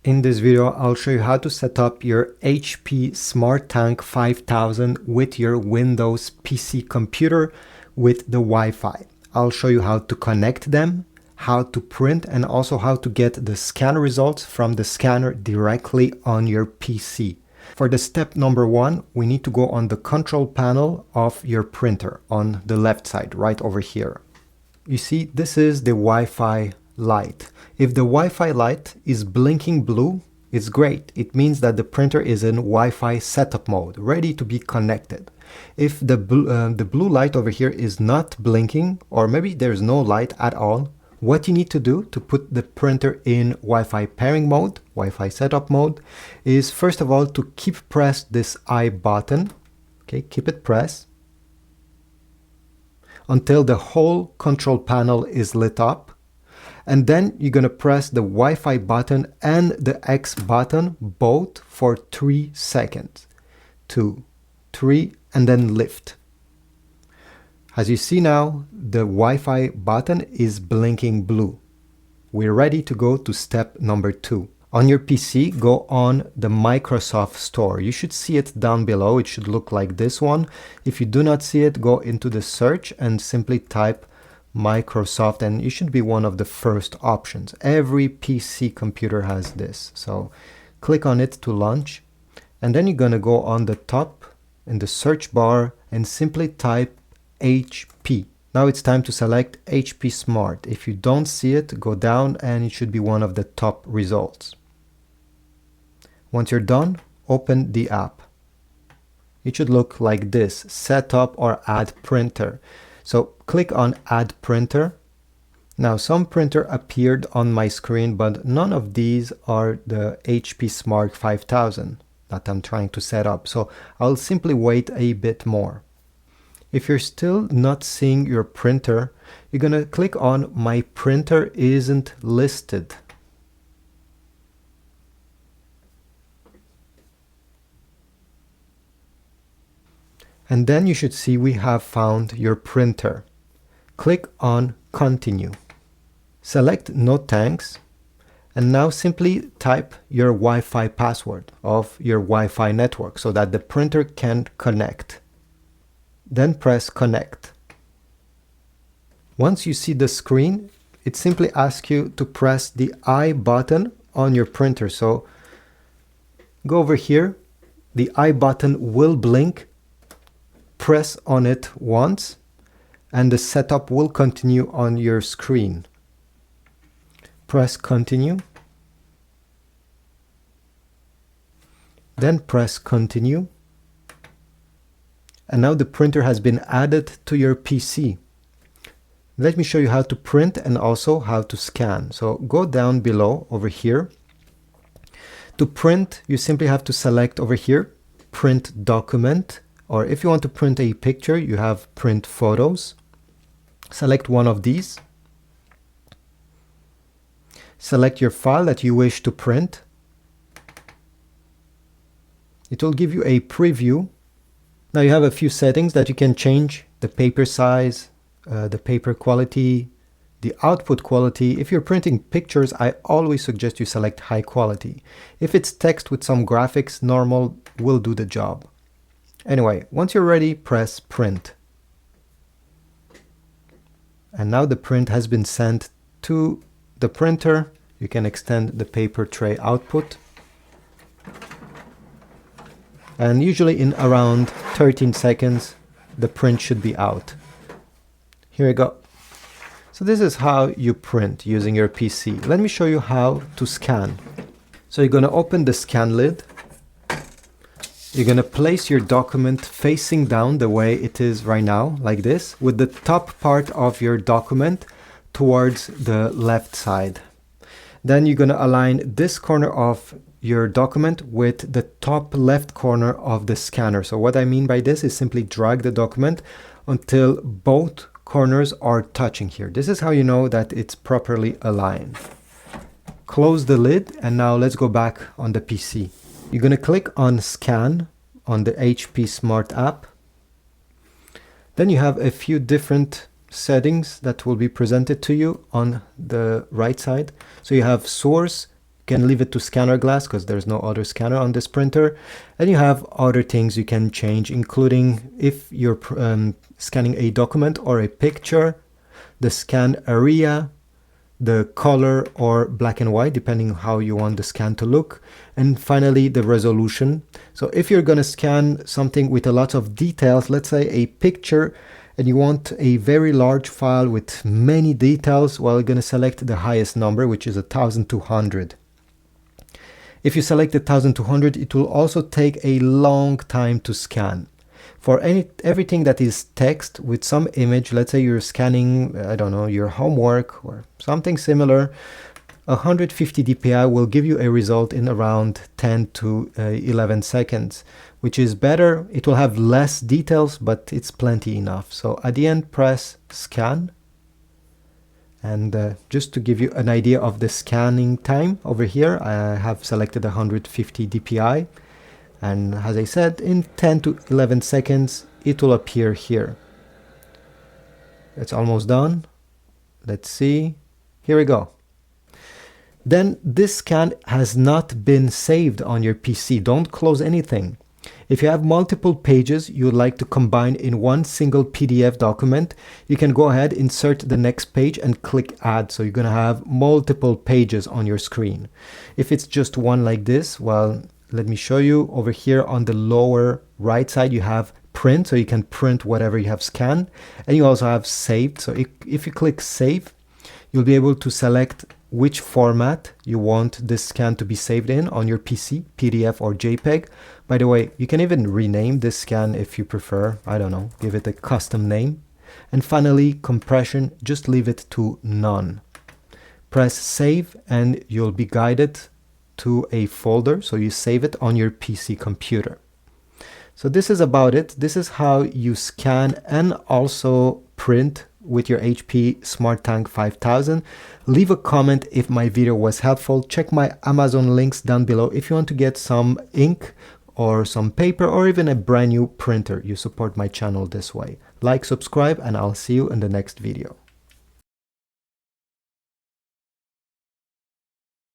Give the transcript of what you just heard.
In this video, I'll show you how to set up your HP Smart Tank 5000 with your Windows PC computer with the Wi-Fi. I'll show you how to connect them, how to print, and also how to get the scan results from the scanner directly on your PC. For the step number one, we need to go on the control panel of your printer on the left side, right over here. You see, this is the Wi-Fi light. If the Wi-Fi light is blinking blue, it's great. It means that the printer is in Wi-Fi setup mode, ready to be connected. If the blue light over here is not blinking, or maybe there's no light at all, what you need to do to put the printer in Wi-Fi pairing mode, Wi-Fi setup mode, is first of all to keep pressed this I button. Okay, keep it pressed until the whole control panel is lit up. And then you're going to press the Wi-Fi button and the X button both for 3 seconds. 2, 3, and then lift. As you see now, the Wi-Fi button is blinking blue. We're ready to go to step number 2. On your PC, go on the Microsoft Store. You should see it down below. It should look like this one. If you do not see it, go into the search and simply type Microsoft, and it should be one of the first options. Every PC computer has this. So click on it to launch, and then you're going to go on the top in the search bar and simply type HP. Now it's time to select HP Smart. If you don't see it, go down and it should be one of the top results. Once you're done, open the app. It should look like this: Setup or Add Printer. So click on Add Printer. Now some printer appeared on my screen, but none of these are the HP Smart 5000 that I'm trying to set up. So I'll simply wait a bit more. If you're still not seeing your printer, you're going to click on My Printer Isn't Listed. And then you should see we have found your printer. Click on Continue. Select No Thanks, and now simply type your Wi-Fi password of your Wi-Fi network so that the printer can connect. Then press Connect. Once you see the screen, it simply asks you to press the I button on your printer. So go over here, the I button will blink. Press on it once and the setup will continue on your screen. Press Continue. Then press Continue. And now the printer has been added to your PC. Let me show you how to print and also how to scan. So go down below over here. To print, you simply have to select over here, Print Document. Or if you want to print a picture, you have Print Photos. Select one of these. Select your file that you wish to print. It will give you a preview. Now you have a few settings that you can change: the paper size, the paper quality, the output quality. If you're printing pictures, I always suggest you select high quality. If it's text with some graphics, normal will do the job. Anyway, once you're ready, press Print. And now the print has been sent to the printer. You can extend the paper tray output. And usually in around 13 seconds, the print should be out. Here you go. So this is how you print using your PC. Let me show you how to scan. So you're going to open the scan lid. You're going to place your document facing down the way it is right now, like this, with the top part of your document towards the left side. Then you're going to align this corner of your document with the top left corner of the scanner. So what I mean by this is simply drag the document until both corners are touching here. This is how you know that it's properly aligned. Close the lid, and now let's go back on the PC. You're going to click on Scan on the HP Smart app. Then you have a few different settings that will be presented to you on the right side. So you have source, You can leave it to scanner glass because there's no other scanner on this printer. And you have other things you can change, including if you're scanning a document or a picture, the scan area, the color or black and white, depending on how you want the scan to look, and finally the resolution. So if you're going to scan something with a lot of details, let's say a picture, and you want a very large file with many details, well, you're going to select the highest number, which is 1200. If you select 1200, it will also take a long time to scan. For everything that is text with some image, let's say you're scanning, I don't know, your homework or something similar, 150 dpi will give you a result in around 10 to 11 seconds, which is better. It will have less details, but it's plenty enough. So at the end, press scan. And just to give you an idea of the scanning time over here, I have selected 150 dpi. And as I said, in 10 to 11 seconds, it will appear here. It's almost done. Let's see. Here we go. Then this scan has not been saved on your PC. Don't close anything. If you have multiple pages you would like to combine in one single PDF document, you can go ahead, insert the next page and click add. So you're going to have multiple pages on your screen. If it's just one like this, well, let me show you. Over here on the lower right side, you have print, so you can print whatever you have scanned. And you also have saved. So if you click save, you'll be able to select which format you want this scan to be saved in on your PC, PDF or JPEG. By the way, you can even rename this scan if you prefer. I don't know, give it a custom name. And finally, compression, just leave it to none. Press save and you'll be guided to a folder, so you save it on your PC computer. So this is about it. This is how you scan and also print with your HP SmartTank 5000. Leave a comment if my video was helpful. Check my Amazon links down below if you want to get some ink or some paper or even a brand new printer. You support my channel this way. Like, subscribe, and I'll see you in the next video.